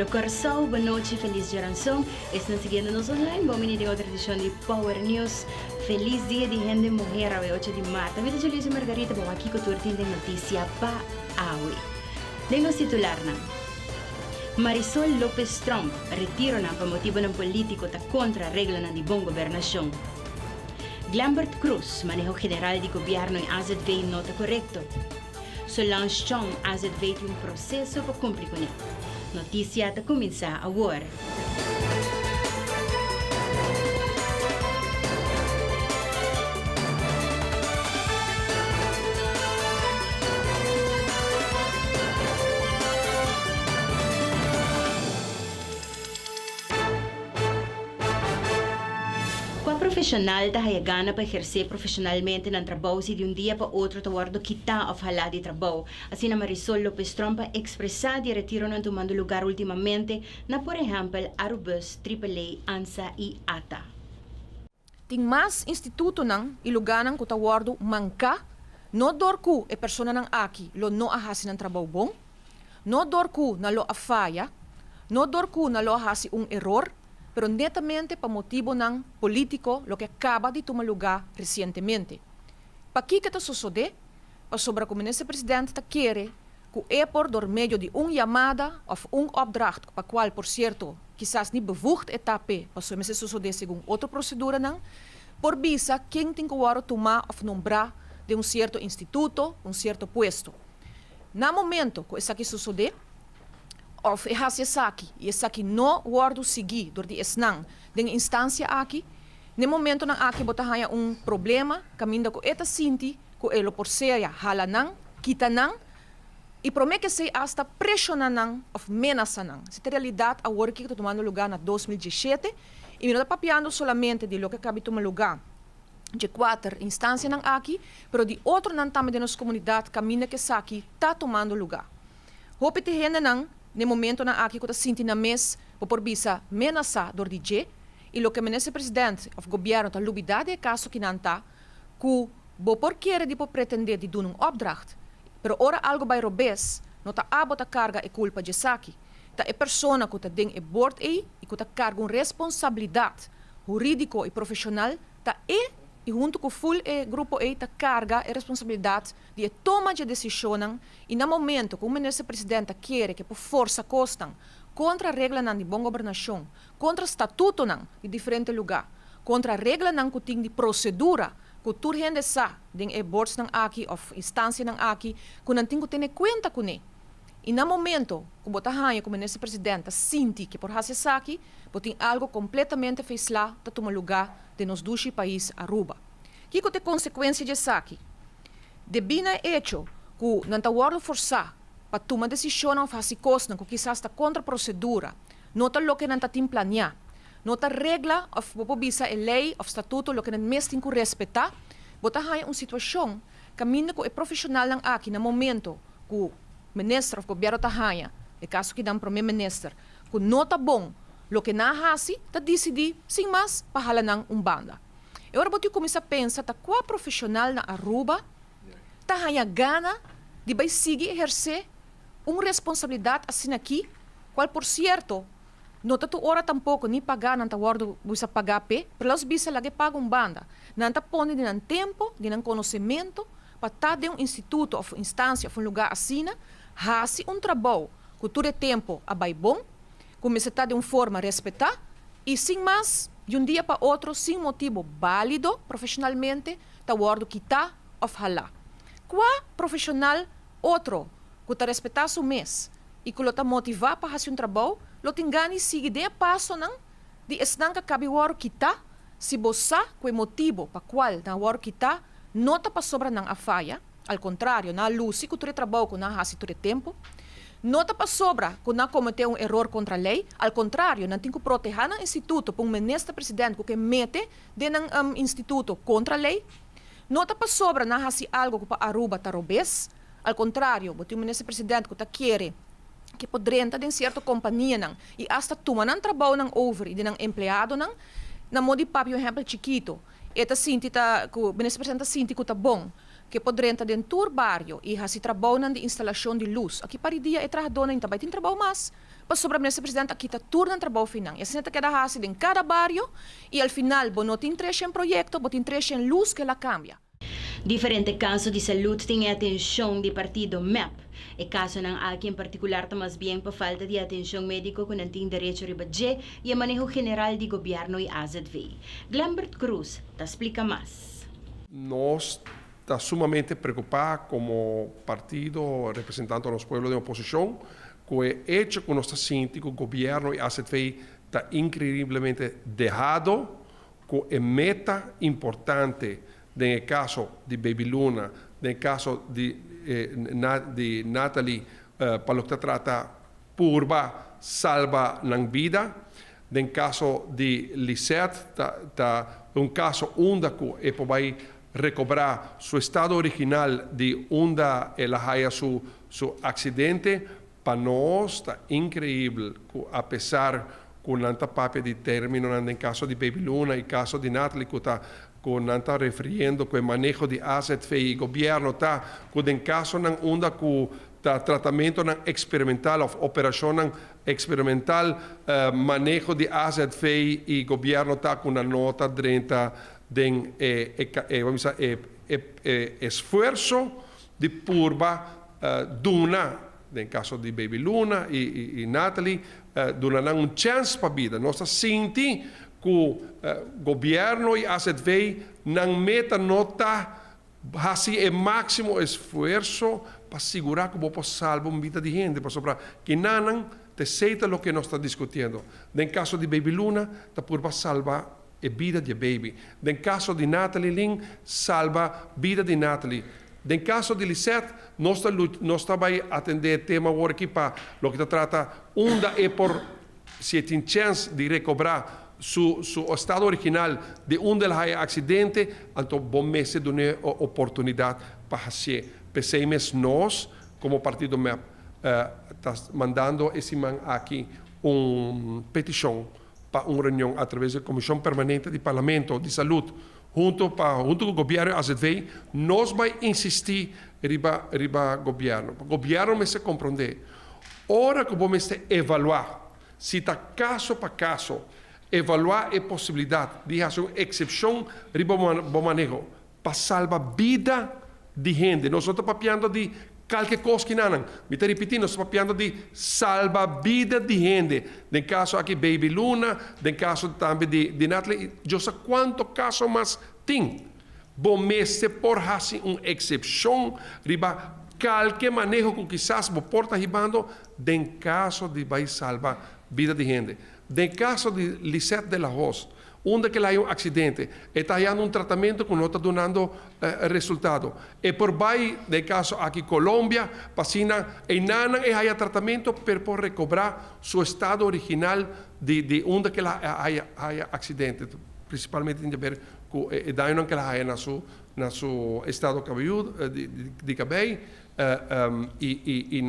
Pero Corsao, boa noite, feliz geração. Estão seguindo-nos online. Bom menino outra edição de Power News. Feliz dia de Gente Mulher, a 8 de março. Também de Julio Margarita, bom aqui que tu tem notícia pa awi. Dengo titular na. Marisol Lopez Trump retiro na por motivo ng político ta contra a regla na de bom governação. Glambert Cruz, manejo general de governo em AZV nota correto. Solange Chong, AZV tem processo para cumprir com ele. Notícia está começar agora. Profissional tayo gana para exercer profissionalmente ng trabaho si de un día para otro tawar do kita of hala de trabaho. Así na Marisol Lopez Trump expresa de retiro ng tomando lugar ultimamente na por ejemplo Arubus, AAA, ANSA y ATA. Ting mas instituto ng iluganan ko tawar do mangka, no dorku e persona ng aki lo no ahasi ng trabaho bong, no dorku na lo afaya, no dorku na lo ahasi un error, pero netamente pa motivo ng político lo que acaba de tomar lugar recientemente. Pa que ito sucede, pa sobra como esse presidente ta quer que é por meio de chamada of opdracht, pa qual, por cierto, quizás ni bevoegd etape, pa so esse sucede segundo outra procedura ng, por visa quem tem que tomar of nombrar de certo instituto, certo puesto. Na momento que isso aqui sucede, of essa aqui, e essa aqui não guardo seguir door die esnang, den instância aqui, no momento na aqui botahaya problema, caminho ko eta sinti, ko elo por seria hala nang, kita nang, e promete se hasta pressiona nang, of menasa nang. Se realidade a work que está tomando lugar na 2017, e me está papiando solamente de lo que acaba de tomar lugar de 4 instâncias nang aqui, pero de outro nang também de nossa comunidade, caminho que essa aqui está tomando lugar. Hope te renda nang, no momento na aqui que está sentindo na mês, por bisa menasa door DJ, e lo que menese presidente of governo ta lubidade é caso que não tá, que bo por querer de pretender de doen opdracht, pero ora algo by robes, no ta abo ta carga e culpa de saki, ta é persona que ta ding e board e que ta carga responsabilidade jurídico e profissional, ta e junto com o full grupo E ta carga e responsabilidade de toma de decisão e no momento que o ministro presidente quer que por força costam contra a regra de boa governação, contra o estatuto de diferente lugar, contra a regra que tem de procedura que tu rende sa den boards aqui of instância aqui que não tem que ter conta com ele. E no momento que o botahanha como ministro presidente sinti que por fazer aqui, tem algo completamente fez lá para tomar lugar de nos dois países Aruba. Que tem consequência de aqui? De bina hecho que não está guardo forçar para tomar decisão ou fazer coisa que quizás está contra a procedura, não está lo que não está planear, não está regra of popobisa a lei of estatuto lo que não mesmo tem que respeitar, botahanha situação caminho que é profissional aqui no momento que o ministro of governo tahanha, no caso que dá primeiro-ministro, que não está bom lo que na hasi, ta decidi, sem mais, pahala ng banda. E ora botiu começa a pensar, ta qual profissional na Aruba, ta hanya gana, de vai seguir exercer responsabilidade assim aqui, qual por certo, não ta tu ora tampouco ni pagar, não ta guardo, busa pagar pe, pero los bisa lagi paga banda. Não ta pone de tempo, de conhecimento, para ta de instituto, ou instância, ou lugar assim, hasi trabalho, que tu de tempo a vai bom, começar de forma a respeitar e sem mais, de dia para outro, sem motivo válido profissionalmente, tá guardo que tá of hala. Qual profissional outro que tá respeitar seu mês e que lo tá motivar para fazer trabalho, lo tingani sigue de passo não de esnanca cabe guardo que tá, se você que motivo para qual na guardo que tá, não tá para sobra nang afaya, ao contrário, na luz, se que tu trabalho com na hasi tu tempo, nota para sobra que não cometeu erro contra a lei, ao contrário, não tem que proteger o instituto para ministro presidente que mete dentro do instituto contra a lei. Nota para sobra não há algo que para Aruba está robês, ao contrário, o ministro presidente que quer que poderia de certa companhia e hasta tomar trabalho over e de empregado na modo de exemplo chiquito. Eta sinti que o ministro presidente sinti que está bom. Que poderia estar dentro do barrio e se trabalham de instalação de luz. Aqui para dia é trabalhador, ainda vai ter trabalho mais. para sobreviver presidente aqui está turno trabalho final. E assim está queda hasi em cada barrio e al final não tem trecho em projeto, não tem trecho em luz que ela cambia. Diferente caso de saúde tem atenção do partido MEP. E caso ng aqui em particular está mais bem para falta de atenção médico que não tem direito a budget e a manejo general de governo e AZV. Glambert Cruz te explica mais. Nós está sumamente preocupados como partido representando a los pueblos de oposición con el hecho que nuestro síndico, gobierno y AZV está increíblemente dejado con el meta importante del caso de Baby Luna, del caso de Natalie, para lo que trata purba salva la vida, del caso de Lisette, un caso único e poi recobrar su estado original de onda ela haya su accidente, para nós está incrível, a pesar con tanta papel de término en el caso de Baby Luna y caso de Natalie, que está con tanta refiriendo con el manejo de AZV y gobierno, está con el caso de onda que tratamiento experimental, operación experimental, manejo de AZV y gobierno está con una nota 30 vamos a esfuerzo de purba duna, nel caso di Baby Luna e Natalie, donano un chance para vida. Nós senti que o governo e a AZV não meta nota assim o máximo esforço para segurar que vamos salvar uma vida de gente, para sobrar que não te aceita o que nós estamos discutindo. Nel caso di Baby Luna, está purba salva a vida de baby. Nel caso di Natalie Lin, salva vida de Natalie. Nel caso di Lisette, nós estamos a atender o tema agora aqui para o que trata onda é por se tem chance de recobrar su estado original de onde ela há acidente, então bom mês de uma oportunidade para fazer. Pensemos nós, como partido MEP, está mandando esse man aqui petição para uma reunião através da Comissão Permanente do Parlamento de Saúde, junto com o governo AZV, nós vamos insistir riba governo. O governo vai se compreender. Ora que vamos avaliar, se está caso para caso, avaliar a possibilidade de fazer uma exceção riba bom manejo, para salvar vida de gente. Nós estamos papiando de qualquer coisa que não. Me está repetindo, nós estamos papiando de salvar vida de gente. No caso aqui, Baby Luna, no caso também de Natalie, eu sei quanto caso mais tem. Bom, mas por fazer uma exceção, riba qualquer manejo que quizás vos porta ribando, no caso de vai salvar vida de gente. No caso de Lisette de la Hoz, onde que há acidente, está dando tratamento que não está dando resultado. E por vai, no caso aqui Colômbia, pasina, e não há tratamento por recobrar seu estado original de onde que há acidente, principalmente tem a ver com o dano que ela há na seu estado cabelludo, de cabelo e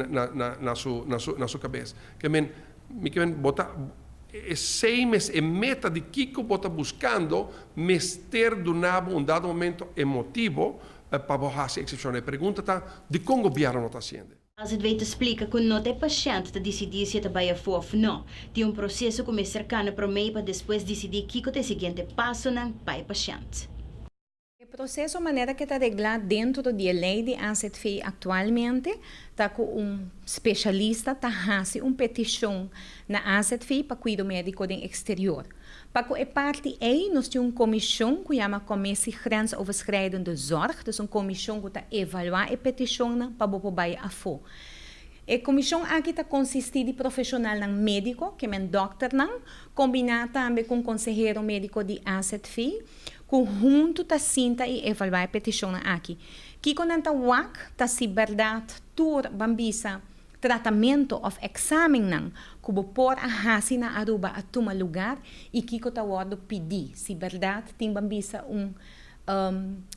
na sua cabeça. Que me quer botar seimes e meta de Kiko bota buscando, mas ter donado dado momento emotivo para fazer exceção. A pergunta está de como o governo está fazendo. Als het weet te explica que não é paciente te decidir se vai a fof não. Tem processo que é cercano para mim para depois decidir que é o seguinte passo não para o paciente. O processo, a maneira que está regulado dentro da lei de AZV atualmente, está com especialista, está fazendo uma petição na AZV para cuidado médico do exterior. Para a parte aí, nós temos uma comissão que chama Commissie Grensoverschrijdende Zorg, então uma comissão que está evaluar a petição para poder a fo. A comissão aqui está consiste de profissional médico, que é um doutor, combinado também com um conselheiro médico de AZV, conjunto ta sinta e evaluar a petição aqui. Que quando anta wak ta se verdade tur bambisa tratamento of examen nang kubo por a hasi na aruba a tuma lugar e que ta wado pedir se verdade tem bambisa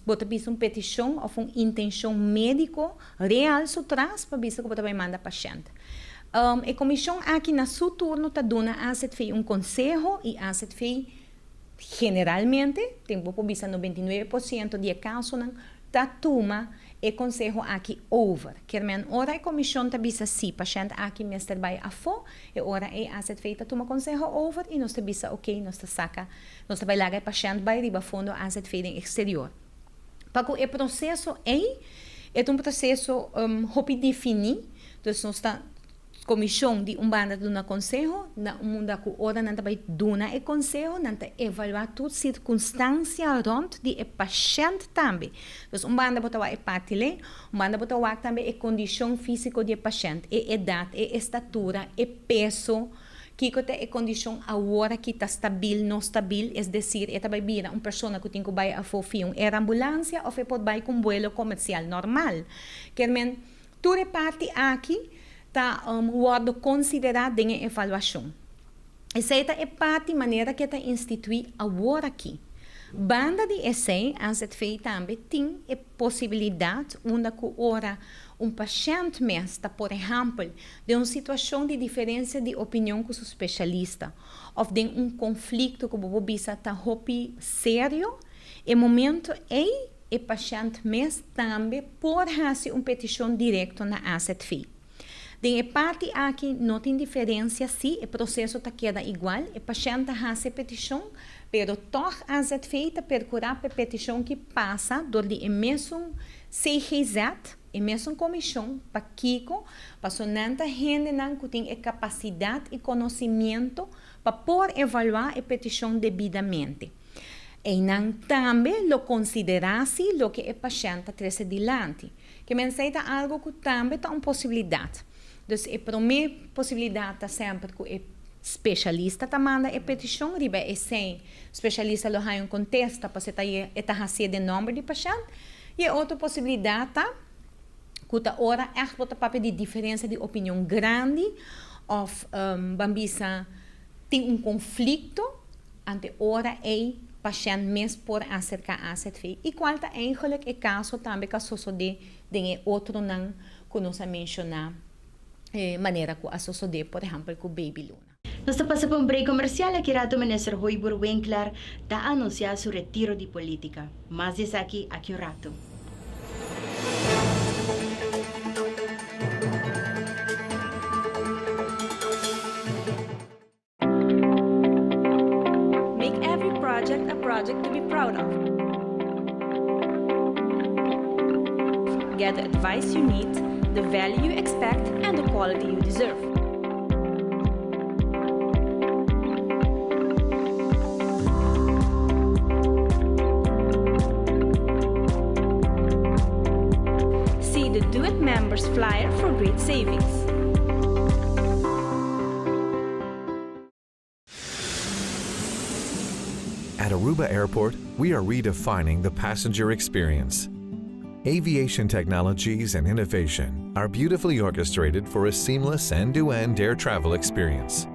bota bisa petição ou intenção médico real so traz para bisa que bota vai manda paciente. A comissão aqui na seu turno ta dona AZV conselho e AZV generalmente, tem por bisa 99% de casos, está toma e consejo aqui over. Que men ora a comissão tá bisa si, paciente aqui mestre vai a fo, e ora é asset feita toma consejo over e nós tá bisa ok, nós tá saca, nós tá vai lagar paciente vai riba fundo asset feita em exterior. Para o processo é um processo hopi definir, então nós tá comissão de banda de conselho, na mundo que ora não vai dar e conselho, não evaluar toda circunstância rond de paciente também. Então banda botar a patile, banda botar também a condição física do paciente, a idade, a estatura, a peso, que é a condição agora que está estável, não estável, é decir, é também vira uma pessoa que tem que vai a fofiar uma ambulância ou pode vai com vuelo comercial normal. Que men toda parte aqui está considerado em avaliação. Essa é a parte maneira que está instituída agora aqui. Banda de essay, antes de feita também, tem a possibilidade, onde ora paciente está, por exemplo, de uma situação de diferença de opinião com o especialista, ou de conflito que o bisa está sério, e momento o paciente também pode fazer uma petição direta na asset fee. De parte aqui não tem diferença se o processo queda igual, o paciente faz a petição, pero toch asset feita percurar a petição que passa durante o mesmo CGZ, a mesma comissão, para Kiko, para sonanta gente que tem a capacidade e conhecimento para poder avaliar a petição devidamente. E não também lo considerasse o que o paciente traz adiante. Que mensaita algo que também é uma possibilidade. Então, a primeira possibilidade é sempre que o especialista manda a petição, riba é sem especialista lo hay contesta para estar fazendo o nome do paciente. E a outra possibilidade que ora é papel de diferença de opinião grande, ou bambisa tem conflito, ante ora paciente mesmo por acercar a asset fee. E qual é eigenlijk o caso também que sucede de outro não que nós mencionar maneira que a sucede, por exemplo, com Baby Luna. Nós estamos passando por um break comercial aqui rato ministro Hoiber Winkler está anunciando seu retiro de política. Mas isso aqui um rato. Make every project a project to be proud of. Get the advice you need, the value you expect, and the quality you deserve. See the Do It Members flyer for great savings. At Aruba Airport, we are redefining the passenger experience. Aviation technologies and innovation are beautifully orchestrated for a seamless end-to-end air travel experience.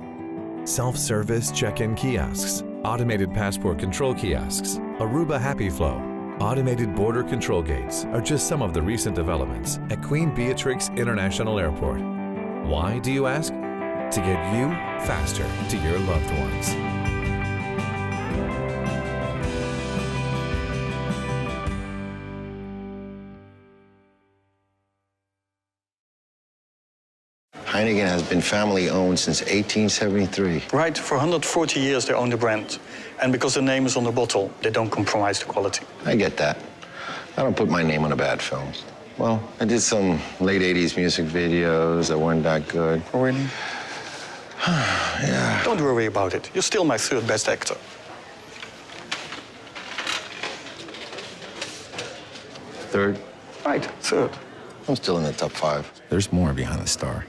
Self-service check-in kiosks, automated passport control kiosks, Aruba Happy Flow, automated border control gates are just some of the recent developments at Queen Beatrix International Airport. Why, do you ask? To get you faster to your loved ones. Heineken has been family-owned since 1873. Right, for 140 years they own the brand. And because the name is on the bottle, they don't compromise the quality. I get that. I don't put my name on a bad film. Well, I did some late 80s music videos that weren't that good. Oh, really? Yeah. Don't worry about it. You're still my third best actor. Third, Right, third. I'm still in the top 5. There's more behind the star.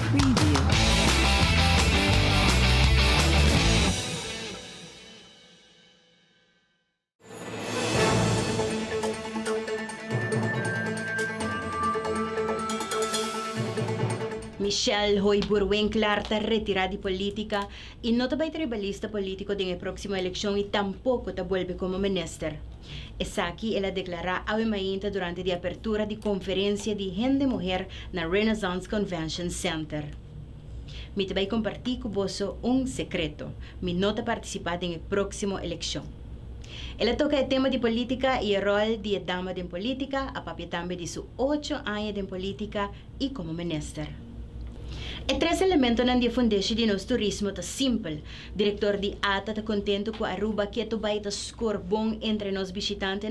Preview. Michelle Hoy-Burwinkler está retirada de política y no está tribalista político en la próxima elección y tampoco está vuelve como minister. Es aquí ella declara a Mainta durante la apertura de conferencia de gente mujer na Renaissance Convention Center. Me voy a compartir con vos un secreto. Me no está participando en la próxima elección. Ela toca el tema de política y el rol de dama de política, a papel también de sus 8 años de política y como minister. E 3 elementos na de fundação de nosso turismo tá simples. Diretor de ATA tá contento com a Aruba que tu vai tá score bom entre nós visitantes,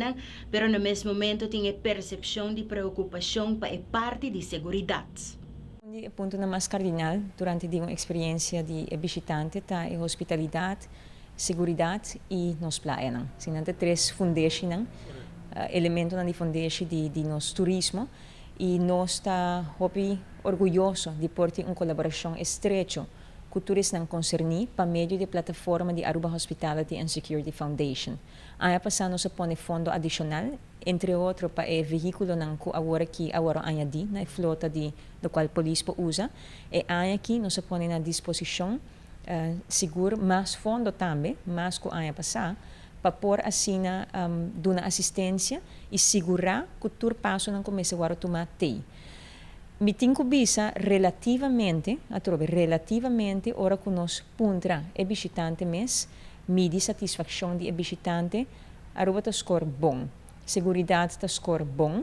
pero no mesmo momento tem a percepção de preocupação para a parte de segurança. O ponto mais cardinal durante uma experiência de visitante tá a hospitalidade, segurança e nos praias. São 3 fundações, elementos na de fundação de nosso turismo. E nós estamos orgulhosos de ter uma colaboração estreita com todos os concernidos para meio da plataforma de Aruba Hospitality and Security Foundation. Aí passamos a pôr fundo adicional, entre outros para o veículo que agora añadi na flota do qual a polícia usa. E aí aqui nós põe na disposição seguro mais fundo também, mais que aí passar, para pôr assim dar assistência e segurar que o passo não comece a tomar tei. Me tenho visa relativamente, ora que nós puntra e visitante mes, midi satisfação de visitante, aruba ta score bom, seguridade ta score bom,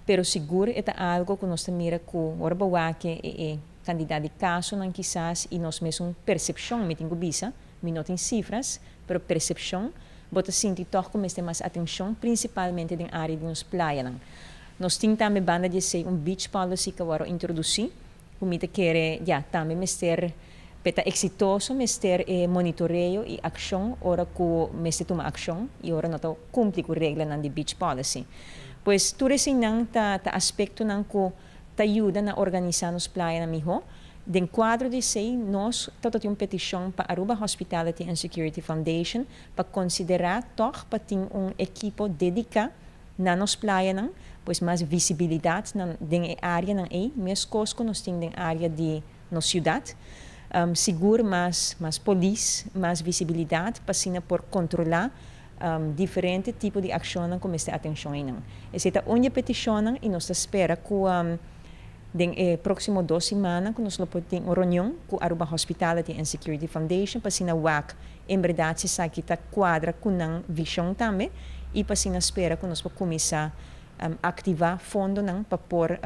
pero seguro é algo que nós mira que ora bawake e candidato de caso não quizás e nós mesmo percepção, me tenho visa, me não tem cifras, pero percepção bota sinti toch com mais atenção, principalmente na área de nos praias. Nós temos também banda de ser beach policy que agora introduzir, como te quer também mester peta exitoso, mester monitoreio e ação, ora que mester toma ação e ora não cumpre com a regra de beach policy. Pois tudo esse aspecto não que ajuda na organizar nos praias amigo. Dentro quadro de sei, nós temos uma petição para a Aruba Hospitality and Security Foundation para considerar para ter equipo dedicado na nos praias, pois mais visibilidade na área mesmo coisa que nós temos na área de nossa cidade, seguro mais polícia, mais visibilidade para por controlar diferentes tipos de ações como esta atenção. Essa é a única petição e nós esperamos que próximo 2 semanas, que nós vamos ter uma reunião com a Aruba Hospitality and Security Foundation para na WAC, em verdade, se sabe que está quadra com a visão também e para espera que nós vamos começar a ativar fundo para pôr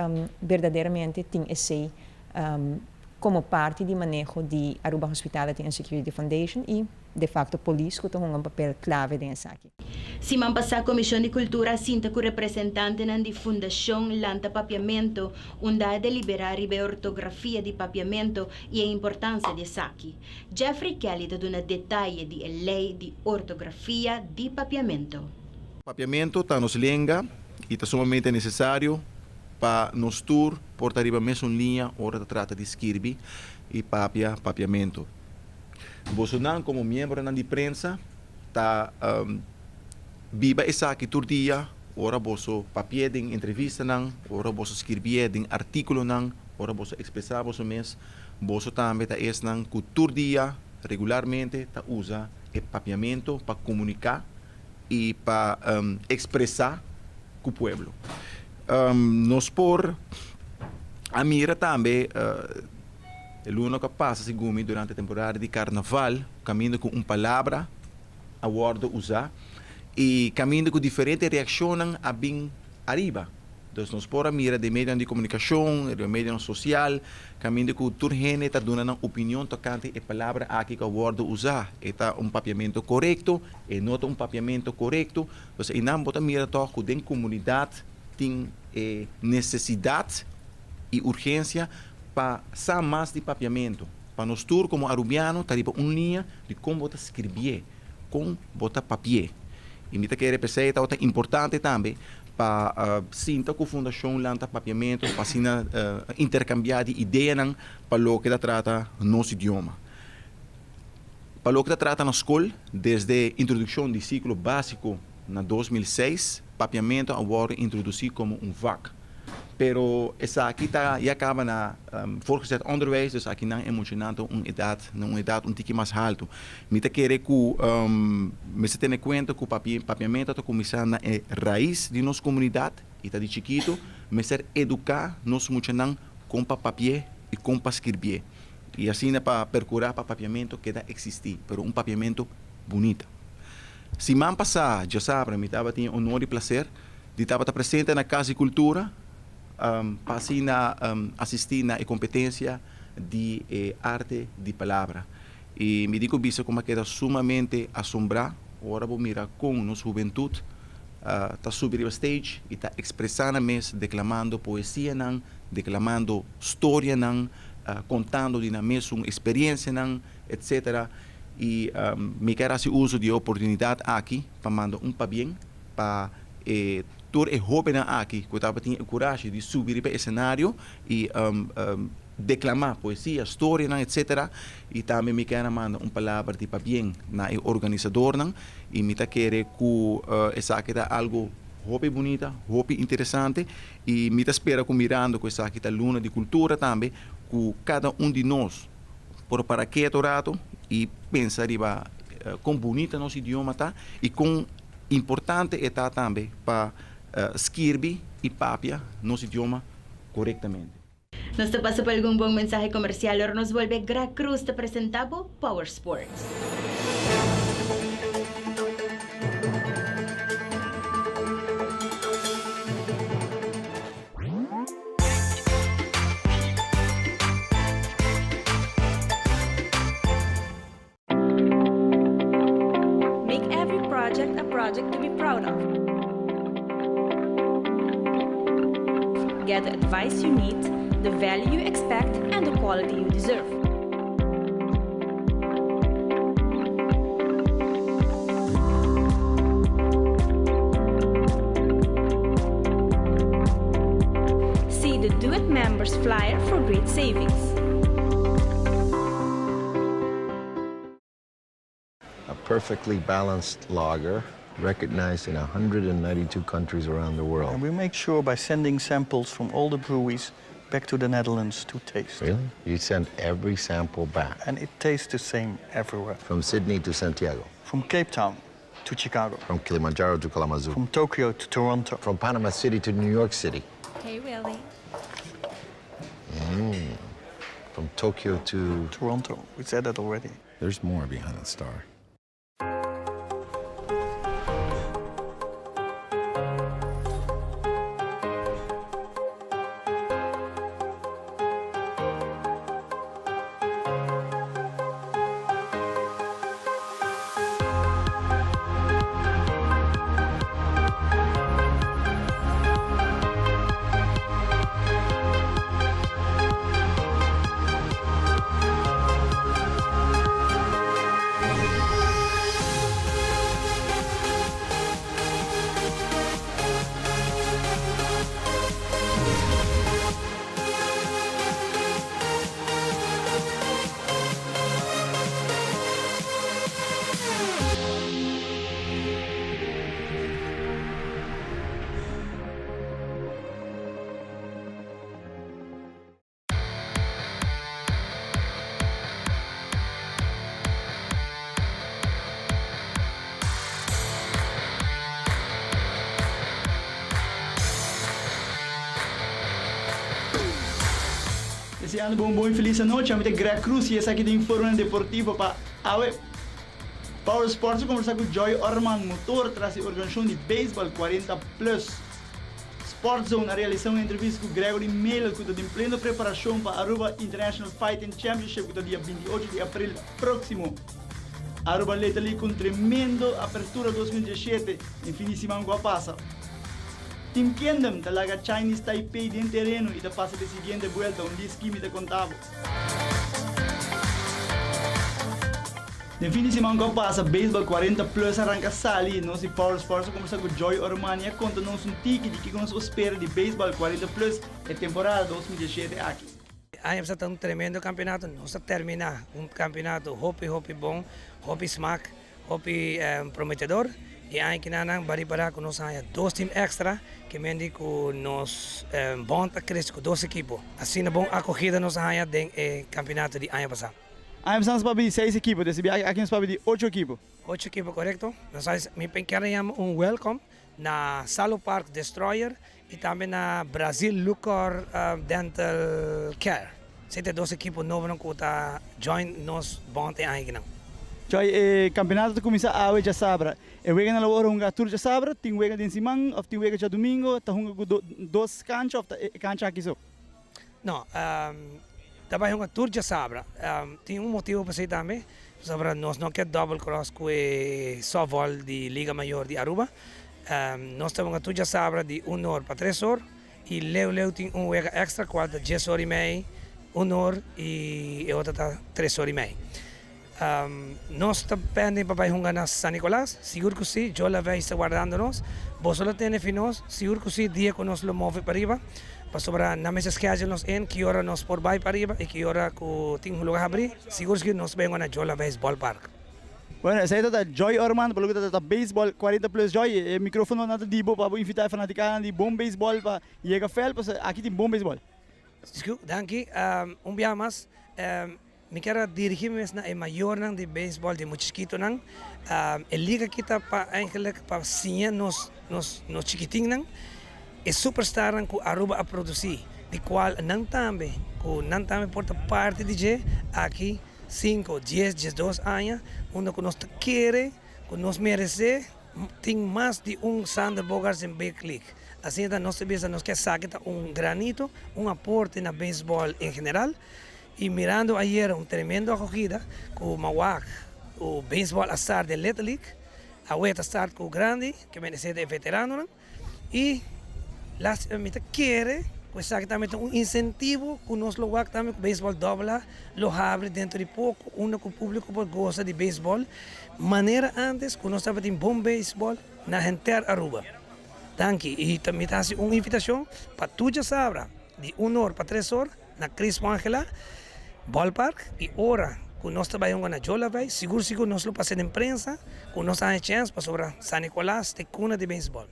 verdadeiramente tem esse como parte de manejo de Aruba Hospitality and Security Foundation e de facto polícia que tem papel clave nessa aqui. Se man passa a Comissão de Cultura sinta que o representante de Fundação Lanta Papiamento unda deliberar a ortografia de papiamento e a importância de aqui. Jeffrey Kelly dá um detalhe de lei de ortografia de papiamento. Papiamento está nos língua e está sumamente necessário para nos tour portar arriba mesmo linha hora trata de escrever e papiamento. Bolsonaro como membro da imprensa está viva essa aqui todo dia, ora bolso papel de entrevista não, ora bolso escrever de artículo não, ora bolso expressar bolso mês, bolso também tá es não que todo dia regularmente tá usa o papiamento para comunicar e para expressar com o povo. Nós por a mira também o único que passa segundo durante a temporada de carnaval, caminhando com uma palavra a word usar e caminhando com diferentes reações a bem arriba. Então, nós por a mira de meio de comunicação, de meio social, caminhando com toda gente está dando uma opinião tocante a palavra aqui que a word usar. Está papiamento correto, e não papiamento correto. Então, e não bota mira toco de comunidade tem necessidade e urgência para saber mais de papiamento. Para nós todos, como arubiano, está uma linha de como botar escrever, como botar papier. E me quer representar outra importante também para sinta com a fundação lanta papiamento para sina intercambiar de ideia nan para lo que trata nosso idioma. Para lo que trata na escola, desde a introdução do ciclo básico na 2006, papiamento agora introduzido como VAC. Pero essa aqui já acaba na voortgezet onderwijs, dus aqui não emocionando uma idade um tique mais alto. Me querer que me se tenha conta que o papiamento está começando na raiz de nossa comunidade e está de chiquito, me ser educar nós muchanan com papier e com escrever. E assim é para percurar para papiamento que dá existir, pero papiamento bonito. Se man passar, já sabe, me estava tinha honor e prazer de estar presente na Casa de Cultura. Passei na assistir na competência de arte de palavra e me digo bisa como que era sumamente assombrado. Agora vou mirar com nossa juventude, tá subir ao stage e tá expressando mesmo, declamando poesia não, declamando história não, contando de na mesma experiência não, etc. E me quero fazer uso de oportunidade aqui para mandar para bem para todo é jovem aqui que estava tendo coragem de subir para o cenário e declamar poesia, história, etc. E também me quero mandar palavra de bem na organizador e me quero que essa aqui é algo jovem bonita, jovem interessante e me espera que mirando com essa aqui é luna de cultura também que cada de nós por para que rato e pensar com bonita nosso idioma tá e com importante está também para escrever e papia nosso idioma corretamente. Nos te pasa por algún buen mensaje comercial, ahora nos vuelve Gra Cruz, te presentamos Power Sports. Make every project a project to be proud of. Get the advice you need, the value you expect, and the quality you deserve. See the Do It Members flyer for great savings. A perfectly balanced lager, recognized in 192 countries around the world. And we make sure by sending samples from all the breweries back to the Netherlands to taste. Really? You send every sample back? And it tastes the same everywhere. From Sydney to Santiago? From Cape Town to Chicago. From Kilimanjaro to Kalamazoo? From Tokyo to Toronto. From Panama City to New York City? Hey, Willie. From Tokyo to... Toronto. We said that already. There's more behind the star. Deseando bom e feliz noite. Chamo de Gra Cruz e esse aqui do Informe Deportivo para a Power Sports. Conversar com o Joy Orman, motor, traz a organização de beisebol 40+. Sport Zone, a realização de entrevista com Gregory Melo, que está em plena preparação para a Aruba International Fighting Championship, que está dia 28 de abril próximo. Aruba leita ali com tremendo apertura 2017, em finíssima com a passa. Team Kingdom talaga Chinese Taipei din terreno e da passa de seguinte vuelta, um disco me da contava. De fim de semana que passa, Baseball 40 Plus arranca sali. Nós de Power Sports conversar com Joy Ormania, conta-nos ticket que nos espera de Baseball 40 Plus a temporada 2017 aqui. Aí está um tremendo campeonato. Nós terminar campeonato hopi bom, hopi smack, hopi prometedor. E aí que nós baribara com nós aí 2 times extra que mendi com nós bom a crescer com 2 equipos. Assim é bom acolhida nós aí de campeonato de ano passado. Aí estamos para 6 equipos, aqui nós para 8 equipos. 8 equipos, correto? Nós me queremos welcome na Salo Park Destroyer e também na Brasil Lucor Dental Care. São 2 equipos novos que estão join nós bom tem aí não. Joy, campeonato começa a hoje já sabra. E wega na hora um tour já sabra, tem wega de semana, ou tem wega já domingo, tá um 2 canchas, ou cancha aqui só. Não, também uma tour já sabra. Tem motivo para ser também. Sobre nós não quer double cross com o softball de Liga Maior de Aruba. Nós temos uma tour já sabra de 1 hora para 3 horas. E Leo tem wega extra, qual de 10 horas e meia, 1 hora e outra tá 3 horas e meia. Nós estamos pendendo para ir a San Nicolás, seguro que sim, eu lá vai estar guardando-nos. Vosotros têm finos, seguro que sim, dia que nós lo move para arriba. Para sobrar na mesa schedule nos que hora nós por vai para arriba e que hora que tem um lugar a abrir, seguro que nós vamos na Jola Baseball Park. Bueno, essa é a Joy Orman, pelo que é a Baseball 40 Plus Joy, o microfone não é de boa para invitar a fanaticada de bom beisebol para ir a fel, porque aqui tem bom beisebol. Desculpa, danke. Dia mais, me quero dirigir-me na maior de beisebol de Mochiquito nang. Liga kita pa eigenlijk pa sinha nos chiquitinho é superstar que Aruba a produzir, de qual não também porta parte de aqui 5, 10, 12 anos, onde nós queremos, que nós merecemos, tem mais de Sander Bogaerts em Big League. Assim, nós queremos sacar granito, aporte na beisebol em geral. E mirando ayer tremendo acogida com o Mawak, o beisebol a estar de Little League, a outra start com o grande, que merece de veterano, e me quer que incentivo que nós logo também com beisebol dobla, lo abre dentro de pouco, que o público gosta de beisebol, maneira antes que nós estávamos em bom beisebol na gente Aruba. Danke, e também está uma invitação para tu já sabra, de 1 hora para 3 horas, na Crispo Angela, Ballpark, e hora que nós trabalhamos na Jola Bay, seguro nós lo passamos na imprensa, que nós temos chance para sobre San Nicolás, de cuna de beisebol.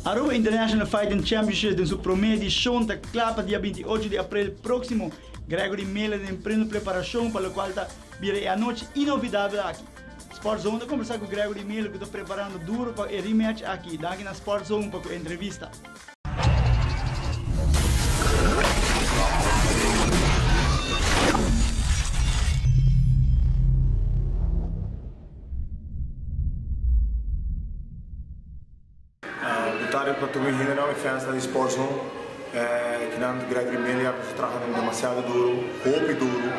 Aruba International Fighting Championship em sua primeira edição está clapa dia 28 de abril próximo. Gregory Miller em plena preparação para o qual está virando a noite inovidável aqui. Sport Zone está conversando com o Gregory Miller que está preparando duro para o rematch aqui. Daqui na Sport Zone para a entrevista. Para tu me não é fãs da Sport Zone, que não Gregory Miller trabalhando demasiado duro,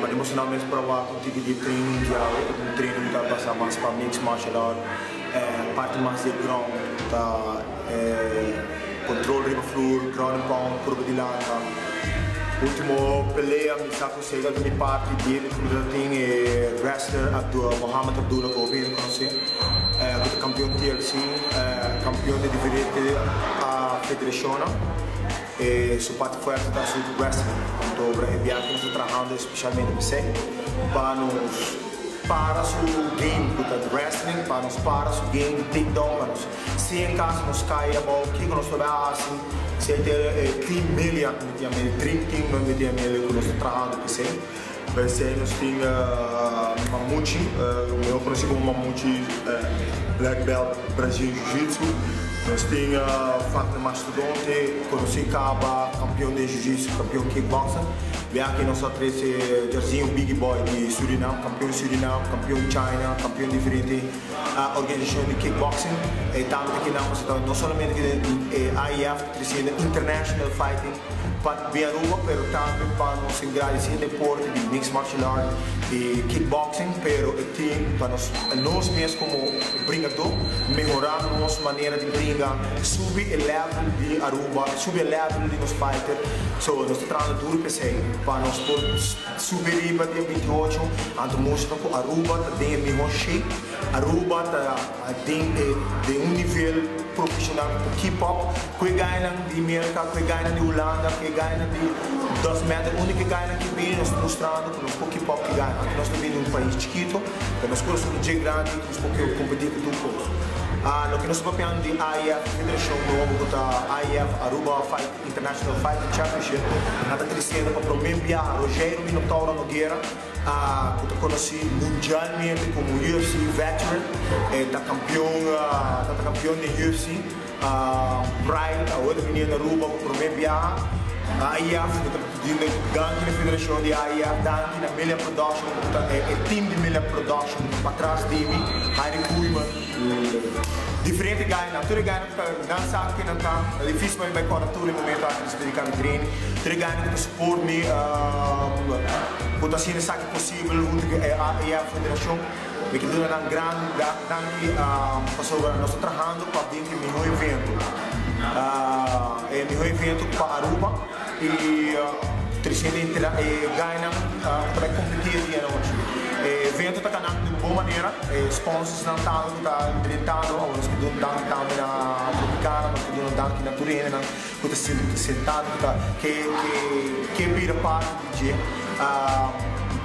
mas emocionalmente para lá com tipo de treino que está passando mais para mix martial art, parte mais de ground, tá controle riba floor, ground and pound, curva de lança. Último pelea me sacou chega da minha parte dele que tem wrestler Mohamed Abdullah que eu conheci, campeão TLC, campeão de diferente a federação. Sua parte forte está sobre wrestling. Então, o Bianchi está trabalhando especialmente para você, para o game de wrestling, para o game de takedown, se em caso nos cai a bola, que nós trabalhamos assim, se tem team million, dream team, nós metemos ele que nós trabalhando para você. Você nós temos Mamuchi, eu conheci como Mamuchi, Black Belt Brasil Jiu-Jitsu. Nós temos Factor Mastodonte, conheci Caba, campeão de Jiu-Jitsu, campeão de kickboxing. Vem aqui nós temos Jarzinho Big Boy de Suriname, campeão de Suriname, campeão de China, campeão de diferente organização de kickboxing. E tanto que não somente AIF, International Fighting, para ver Aruba, mas também para nós agradecer o deporte de mixed martial art e kickboxing, mas para nós mesmos como brinca treinador, melhorando nossa maneira de brincar, subir o level de Aruba, subir o level de nos fighter. So, nós estamos trabalhando duro para nós subir para dia 28, antes mostrar que Aruba tem o melhor shape, Aruba tem nível profissional para K-pop, que ganha de América, que ganha de Holanda, que ganha de 2 metros, a única ganha que vem nós mostrando que nós K-pop que ganha. Nós também um país chiquito, que nós somos um dia grande, nós podemos competir com tudo. O que nós estamos falando de IF, Federação Novo, da IF Aruba Fight International Fight Championship, nada trazendo para o mesmo dia, Rogério Minotauro Nogueira, que eu conheci mundialmente como UFC veteran, está campeão de UFC, Brian, a outra menina Aruba, para o mesmo dia. A IF, gangue da Federação de IF, gangue da Melia Production, o time de Melia Production, para trás de mim, Heidi Kuhlman, diferente ganha, tudo ganha que não sabe que não está, é difícil mas vai correr tudo no momento antes de dedicar o treino, tudo ganha que suporte me, quando assim não sabe possível, a IF Federação, que dura na grande, passou nós estamos trabalhando para dentro do meu evento. É o meu evento para Aruba e ganham para competir dia hoje. O evento está ganhando de boa maneira, sponsors não estão tentando, nós que não estamos na Tropicana, nós que não estamos aqui na Turena, que está sentado, que vira parte do dia.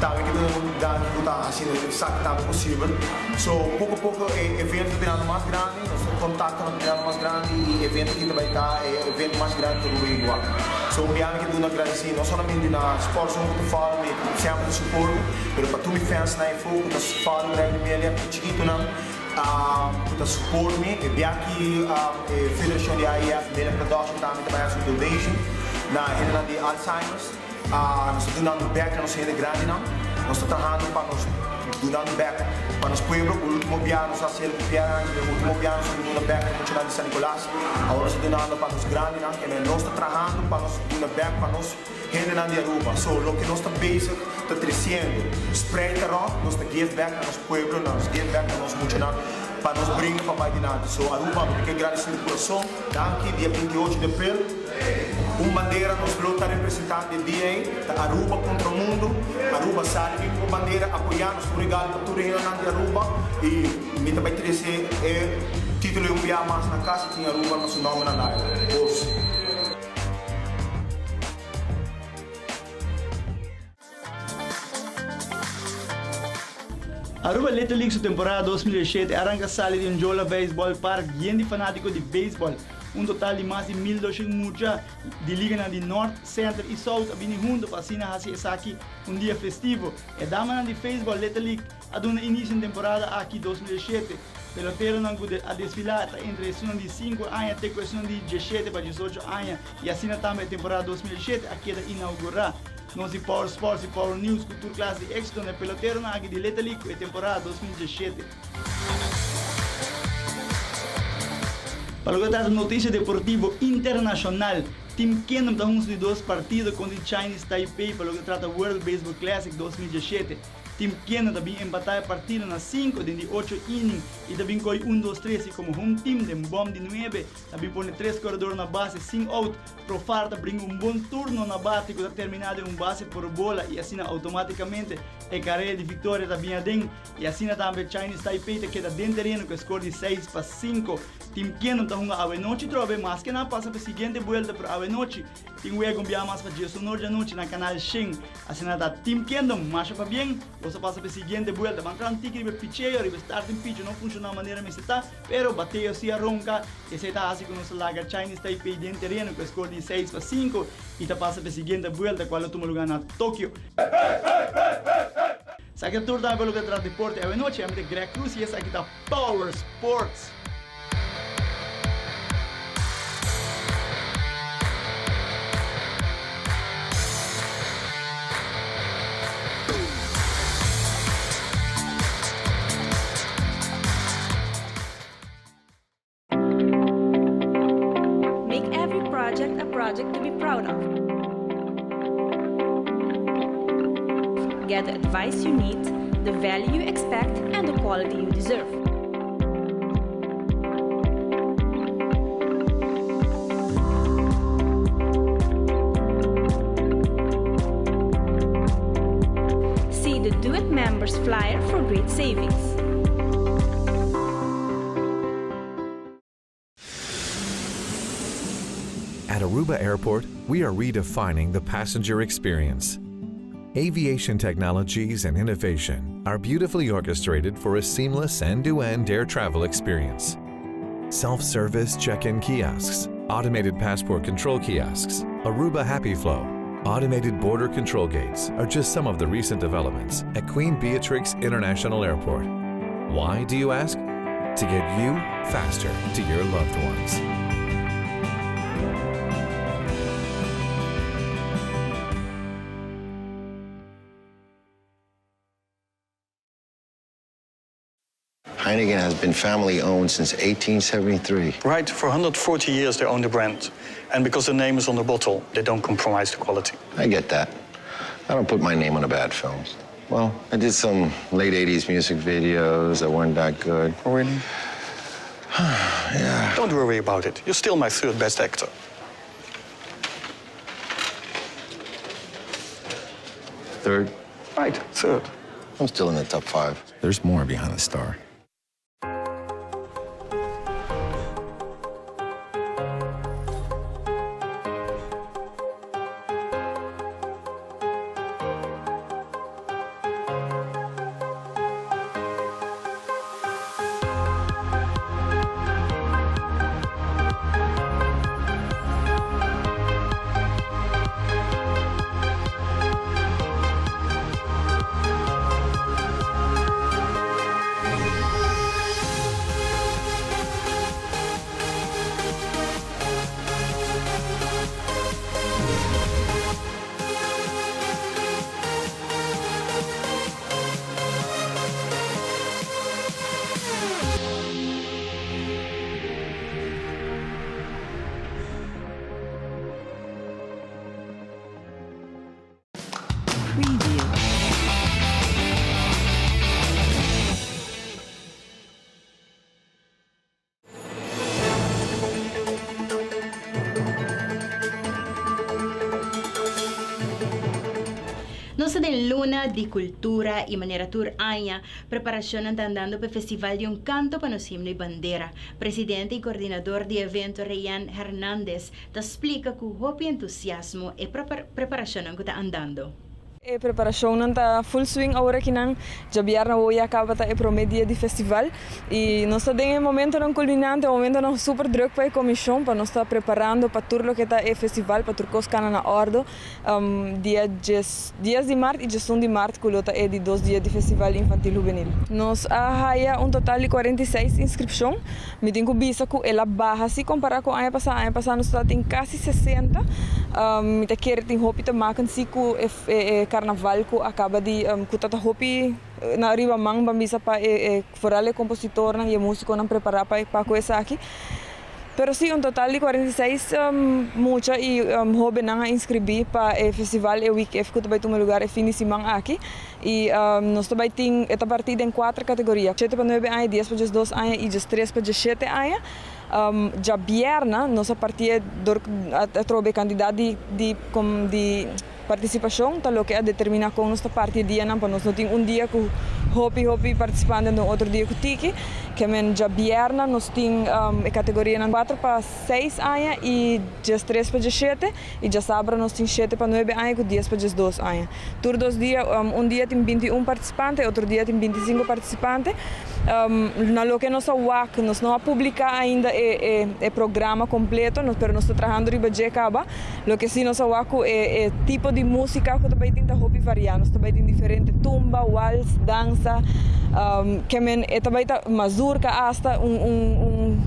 Também que não dá assim, sabe que é possível. So, pouco a pouco, o evento está virando mais grande, nosso contato está virando mais grande e o evento que vai estar é o evento mais grande do Uruguai. So, um dia que eu agradeço, não somente na sponsor que eu falo, mas sempre de suporte, mas para todos os fãs na IFO, que eu falo para ele, é chiquito, não? Que suporte me, e bem aqui a Federação de IF, Melia Production, também trabalha com donation, na rede de Alzheimer's. Nós estamos dando back na nossa rede grande, não? Nós estamos trabalhando para nós dando back para os pueblos. O último ano nós fazemos o último ano nós dando back para o Nacional de São Nicolás. Agora nós estamos dando para os grandes, não? E nós estamos trabalhando para nós dando back para nós rede de Aruba. So, o que nós estamos basic, está crescendo. Spread the rock, nós estamos give back para os pueblos, nós give back para nós Nacional. Para nos brincar para mais de nada. So, Aruba, eu quero agradecer de coração. Daqui, dia 28 de abril, uma bandeira nos luta representante de DA, da Aruba contra o mundo. Aruba sabe que a bandeira apoiando o regalo para tudo de Aruba. E me também trazer o título de um dia mais na casa, tinha Aruba no seu nome na live. Aruba Little League, sua temporada 2017, arranca sala de Jola Baseball Park, gente fanático de beisebol. Total de mais de 1.200 muchachos de liga de Norte, Centro e Sul vindo junto para fazer aqui dia festivo. E dama de baseball Little League a dar início de temporada aqui 2017. Pelotero não a desfilar entre de 5 anos até de 17 para 18 anos e assim também a temporada 2017 aqui da inaugurar. Nós de Power Sports e Power News, Cultura Classe de Éxito, no pelotero aqui de Little League e temporada 2017. Para o notícia deportiva internacional, Team Kingdom está junto de 2 partidos contra o Chinese Taipei para o que trata World Baseball Classic 2017. Team Kingdom também empatou a partida na 5 de 8 innings e também coi 1-2-3 e como home team de bomb de 9, também põe 3 corredores na base, 5 out, pro farta brinca bom turno na base que está terminado em base por bola e assim automaticamente a carreira de vitória também adem e assim também Chinese Taipei que queda dentro terreno com score de 6-5. Team Kingdom está jogando a noite trove, mas que não passa para a seguinte volta para a noite. Tem o ego bem mais para dia sonoro noite na canal Shin. Assim está Team Kingdom, marcha para bem. Você passa para a seguinte volta, mas não tem que ir para picheio, ir para starting pitch, não funciona da maneira que está, pero bateu se arranca e se está assim com nosso lagar Chinese Taipei dentro terreno com score de 6-5 e está passa para a seguinte volta, qual toma lugar na Tóquio. Essa aqui é a tour da pelo que traz deporte, é a noite, é a Greg Cruz e essa aqui está Power Sports. Project to be proud of. Get the advice you need, the value you expect, and the quality you deserve. for great savings. At Aruba Airport, we are redefining the passenger experience. Aviation technologies and innovation are beautifully orchestrated for a seamless end-to-end air travel experience. Self-service check-in kiosks, automated passport control kiosks, Aruba Happy Flow, automated border control gates are just some of the recent developments at Queen Beatrix International Airport. Why, do you ask? To get you faster to your loved ones. Heineken has been family-owned since 1873. Right, for 140 years they own the brand. And because the name is on the bottle, they don't compromise the quality. I get that. I don't put my name on the bad films. Well, I did some late 80s music videos that weren't that good. Oh, really? Yeah. Don't worry about it. You're still my third best actor. Third? Right, third. I'm still in the top 5. There's more behind the star. Nossa de Luna de Cultura e Maneira Tour Anha, preparação está andando para o Festival de Canto para nos himno e bandeira. Presidente e coordenador do evento, Rayan Hernandez, te explica que o hope entusiasmo e preparação que está andando. A preparação não está full swing agora que não já biarna hoje acaba tá pro meio do festival e nós estamos em momento não culminante, momento não super druk para a comissão para nós estar preparando para tudo que tá o festival para turcos cana na ordem dia 10 de março e 11 de março que lota é de 2 dias de festival infantil juvenil. Nós há um total de 46 inscrições, me tenho que bisa que ela barra se comparar com ano passado nós está em quase 60. Me te querer tem hope te maken se que carnaval que acaba de kutata hopi na riba mang bambisa pa forale compositor e músico não preparar para coisa aqui. Pero sim, total de 46 mucha e hobe não inscrevi para o festival e week F que também tem um lugar e fim de semana aqui e nós também tem esta partida em 4 categorias 7 para 9 anos, 10 para 12 anos e 13 para 17 anos. Já bierna nossa partida trobe candidato de participação, tá lo que determina com nossa parte dia não para nós não tem dia que hopi participando no outro dia que tiki que men já bierna nós tem a categoria 4 para 6 anos e 13 para 17 e já sábado nós tem 7 para 9 anos e 10 para 12 anos. Todos os dias dia tem 21 participantes, outro dia tem 25 participantes. Na lo que nós WAC nós não publicar ainda o programa completo, mas nós estamos trabalhando riba de acaba. Lo que sim nós WAC é tipo de música que também tem hobby variado, nós também tem diferente tumba, waltz, dança, que men é também mazurca hasta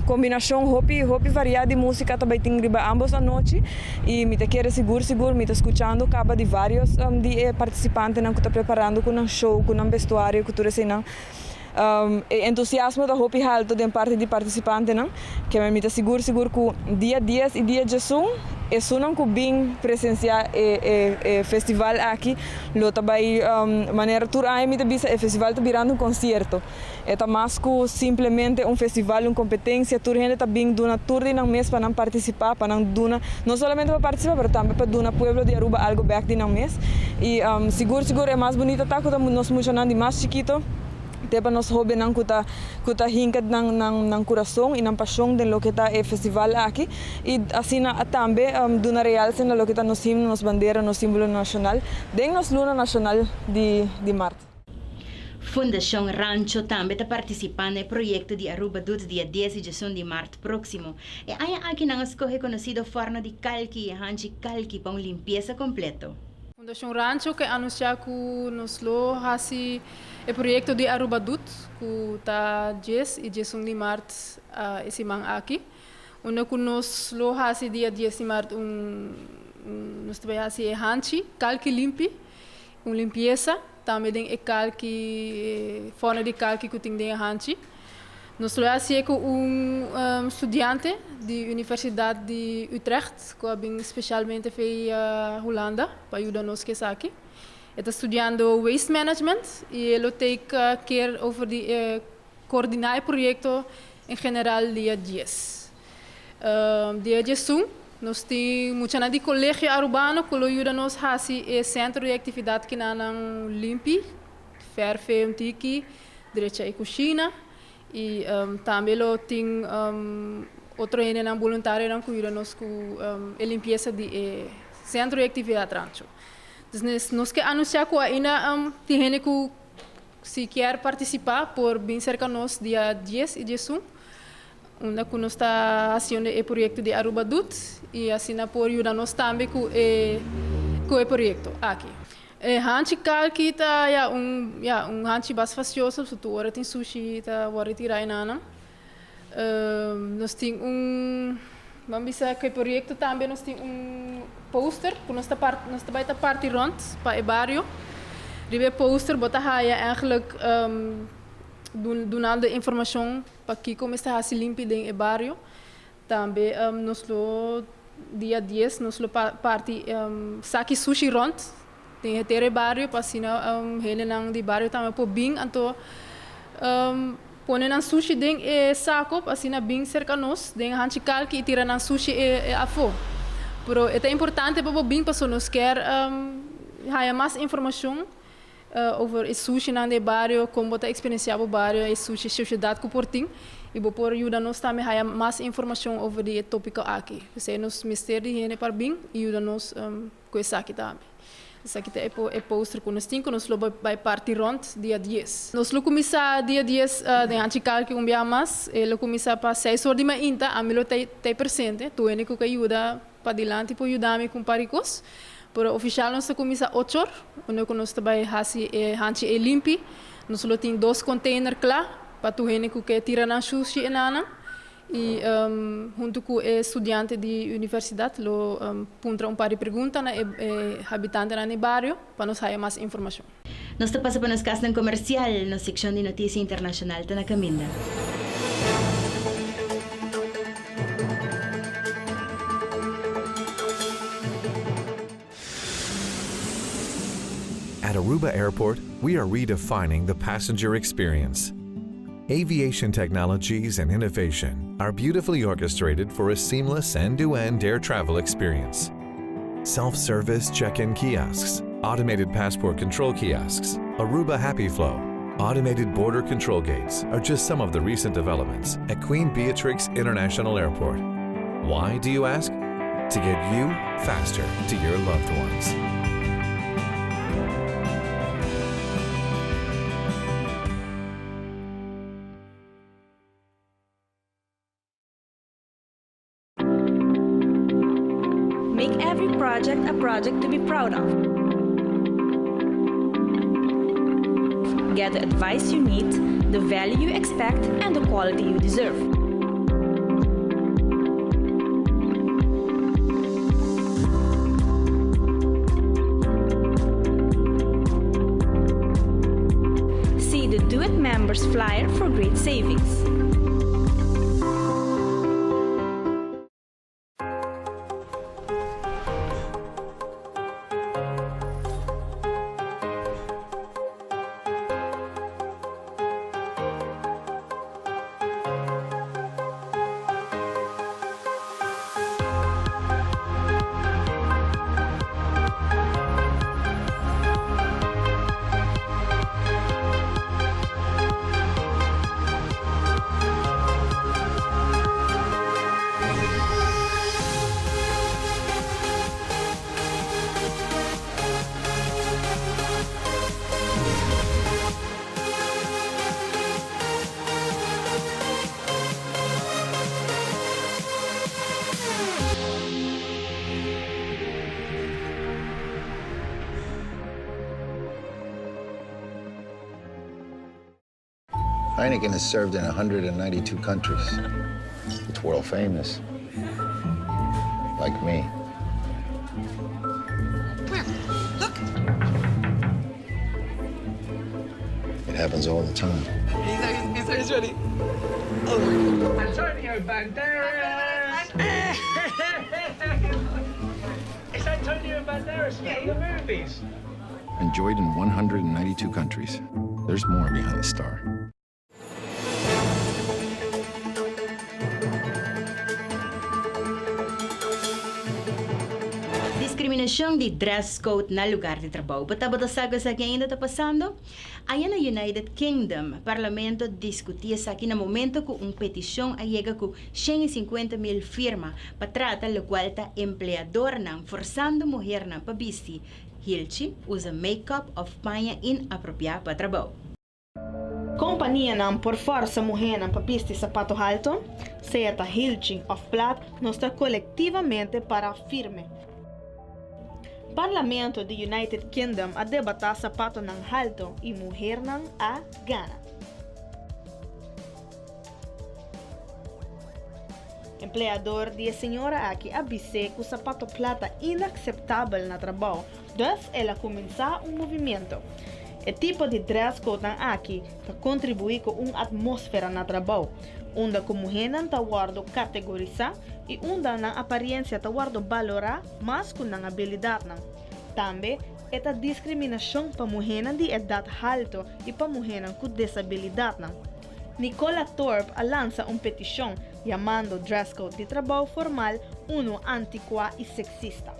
combinação hobby variada de música também tem riba ambos a noite e me te quer seguro me te escutando acaba de vários de participantes não que está preparando com um show, com um vestuário, com tudo assim não. Entusiasmo da hopi alto de parte de participantes não que me está seguro que dia 10 e dia 11 é só não que bem presenciar o festival aqui lo também maneira tour aí me bisa o festival está virando concerto é mais que simplesmente festival competência tour gente está bem dona tour de não mês para não participar para não dona não somente para participar mas também para dona pueblo de Aruba algo back de não mês e seguro é mais bonito tá quando nós funcionando de mais chiquito Tepa nos hobby nang kuta hingkad ng coração e ng paixão de lo que tá é festival aqui. E assim tambe duna realce na lo que tá nos himno, nos bandeira, nos símbolo nacional, den nos luna nacional de Marte. Fundação Rancho também está participando no projeto de Aruba Dut dia 10 de junho de março próximo. E aí aqui não escolhe conhecido forno de calqui e hanchi calqui para limpeza completo. Fundação Rancho que anuncia que nos lo hasi o projeto de Aruba Dut que está 10 e 11 de março esse man aqui. Onde que nos lo hasi dia 10 de março nos vai hasi hanchi calqui limpi, limpeza. Também tem forma de calque que tem de hanchi. Nós trabalhamos com estudante da Universidade de Utrecht, que vem especialmente para Holanda, para ajudar-nos aqui. Ele está estudando waste management e ele tem que coordenar o projeto em geral dia 10. Dia 10 nós temos muita de colégio urbano que ajuda-nos a fazer o centro de atividade que não limpi, ferve um tiki, direito à cozinha e também tem outro ente voluntário que ajuda-nos com a limpeza do centro de atividade rancho. Então, nós queremos anunciar que ainda tem gente que se quer participar por vir cerca de nós dia 10 e 11. Onde nós está fazendo o projeto de Aruba Dut e assim por ajudar-nos também com o projeto aqui. Hanchi calqui tá hanchi bastante facioso, tu ora tem sushi tá ora tirar nana. Nós tem vamos dizer que o projeto também nós tem poster que nós vai estar parte rond para o bairro. Ribe poster bota haya eigenlijk donando informação para que como está a se limpar no bairro. Também nós dia 10 nós parte saki sushi rond tem o bairro para assim ele não de bairro também por bem então põe na sushi dentro saco assim na bem cerca nós dentro hanchikal que tira na sushi a fo. Pero é importante para bem para nós quer há mais informação over o sushi na de bairro, como está experienciar o bairro, o sushi sociedade que portim e por ajuda-nos também a mais informação over o tópico aqui. Você nos mistério de para bem e ajuda-nos com isso aqui também. Isso aqui é o poster que nós temos, que nós vai partir rond dia 10. Nós começamos dia 10 de antical que mais, ele começa para 6 horas de manhã, a mim tem presente, tu é que ajuda para adiante para ajudar-me com paricos. Pero oficial nós começa 8 horas, onde nós também fazemos hanchi e limpi. Nós temos 2 containers lá para tu gente que tira na sushi e nana. E junto com o estudante da universidade, lo punta par de perguntas na habitante no bairro para nos ter mais informação. Nós estamos passando para nos casas comercial na secção de notícia internacional na Caminda. At Aruba Airport, we are redefining the passenger experience. Aviation technologies and innovation are beautifully orchestrated for a seamless end-to-end air travel experience. Self-service check-in kiosks, automated passport control kiosks, Aruba Happy Flow, automated border control gates are just some of the recent developments at Queen Beatrix International Airport. Why, do you ask? To get you faster to your loved ones. Make every project a project to be proud of. Get the advice you need, the value you expect, and the quality you deserve. See the Do It Members flyer for great savings. Heineken is served in 192 countries. It's world famous. Like me. Where? Look. It happens all the time. He's ready. Antonio Banderas! It's Antonio Banderas from the movies. Enjoyed in 192 countries. There's more behind the star. Discriminação de dress code na lugar de trabalho. Bata saga sa que ainda está passando? Aí no United Kingdom, o parlamento discutia aqui no momento com uma petição a chega com 150,000 firmas para tratar o qual está empleador não forçando mulher não para vestir hilchi usa make-up of panha inapropriado para trabalho. Companhia não por força mulher não para vestir sapato alto, seja ta hilchi of plat, não está coletivamente para firme. Parlamento do United Kingdom a debatar sapato ng halto e mulher ng a gana. Empleador de senhora aqui avise que o sapato plata inacceptável na trabalho, dus ela começar movimento. O tipo de dress code ng aqui ta contribui com atmosfera na trabalho, onde a mulher não ta guardo categorizar e onde na aparência ta guardo valorar mais com a habilidade não. Também esta discriminação para mulher de idade alta e para mulher com disabilidade não. Nicola Thorpe lança uma petição chamando dress code de trabalho formal antiqua e sexista.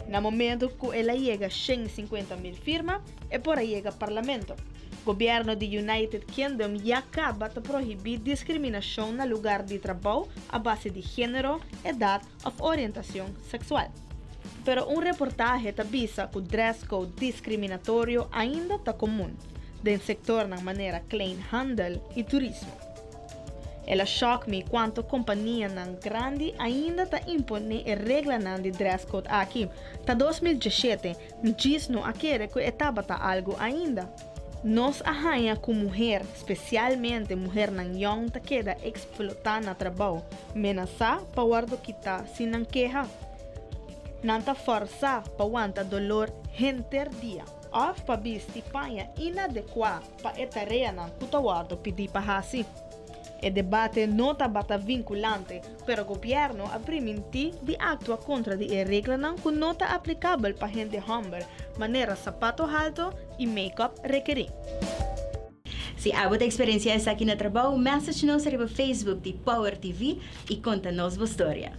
No momento que ela chega a 150,000 firmas, é por aí chega ao parlamento. O governo do United Kingdom já acaba de proibir discriminação no lugar de trabalho a base de gênero, idade ou orientação sexual. Pero reportaje avisa que o dress code discriminatório ainda está comum, do setor na maneira klein handel e turismo. Ela choca-me quanto companhia grande ainda está impõe a regra de dress code aqui. Ta 2017, diz não aquele que estava algo ainda. Nós arranha com mulher, especialmente mulher young, ta queda explotada no trabalho, menasa para guardo kita sin não queja. Não ta força para aguentar dolor dia. Ou para vestir panha inadequada para a tarefa que o guardo pedir para hasi. O debate não está vinculante, pero o governo a permitir de actuar contra de regra que não está aplicável para gente humble, maneira sapato alto e make-up requerir. Se há outra experiência aqui no trabalho, message-nos no Facebook de Power TV e conta-nos a história.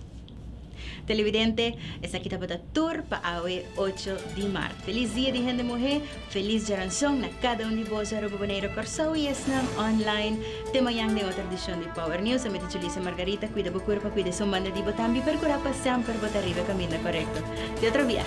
Televidente, esta aqui está tour para o 8 de março. Feliz dia de gente mulher, feliz geração na cada de vós, Aruba Boneiro Corsao e Esnam online. Temayang de outra edição de Power News. A minha Julissa Margarita, cuida do corpo, cuida do manda de botambi, percura para sempre botar arriba caminho correto. De outro viaje.